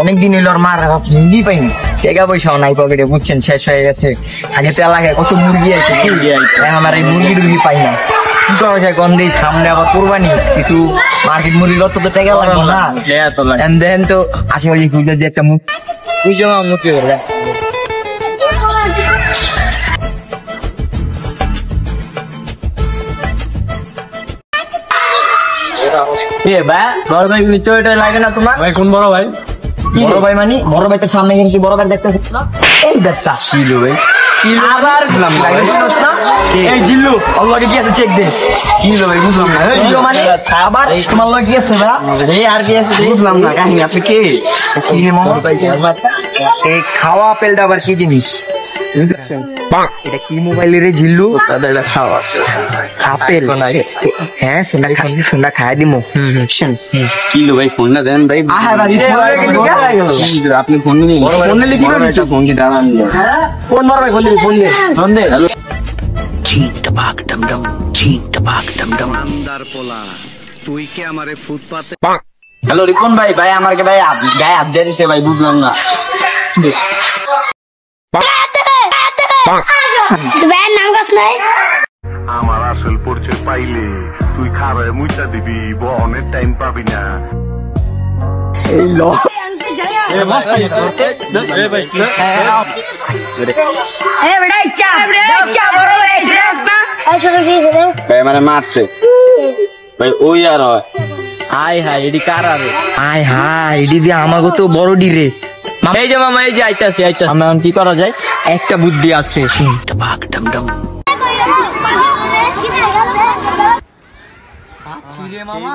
অনেকদিন হইল আর মার মুরগি পাইনি, টাকা পয়সাও নাই পকেটে, বুঝছেন, শেষ হয়ে গেছে। আগে তো এলাকায় কত মুরগি আছে, আমার এই মুরগি টুরগি পাই না, কি করা যায়? গন্ধে সামনে আবার কোরবানি, কিছু মার্কেট মুরগি অত তো টাকা লাগবে না। দেন তো আশেপাশে খুঁজে যে একটা মুরগি বড় ভাই গুলি চোট লাগে না তোমার? ভাই কোন বড় ভাই? বড় ভাই মানে বড় ভাই তো সামনে গেছি, বড় ভাই দেখতে এই দেখতা কিলো ভাই আবার এই জিল্লু আল্লাহকে কি আছে চেক দে। কিলো ভাই বুঝলাম না। কিলো মানে আবার তোমার লগে কি আছে ভাই? রে আর কি আছে বুঝলাম না কাহিনী, আপনি কে? কি রে মামা? এই খাওয়া আপেলটা আবার কি জিনিস? এটা কি মোবাইলের জিল্লু? খাওয়া আপেল? হ্যাঁ সোনা খাই দিমু। কিলো ভাই ফোনটা দেন ভাই। আপনি ফোন নিন, ফোন নিলে কি করবেন? ফোন কি দাঁড়ান, ফোন মারবে, ফোন দে ফোন দে। হ্যালো রিপন ভাই, ভাই আমাকে ভাই গায়ে হাত দিয়ে দিছে ভাই, বুঝলাম না। আমার আসল পরিচয় পাইলে তুই খাবে মুইটা দিবি, অনেক টাইম পাবি না। ভাই মানে মারছে ভাই, ওই আর হয়। হাই হাই এডি কার আরে? হাই হাই এডি দিয়ে আমাগো তো বড় ডি রে। এই যে মামা, এই যে আইতাছি আমরা কি করা যায়? একটা বুদ্ধি আছে। মামা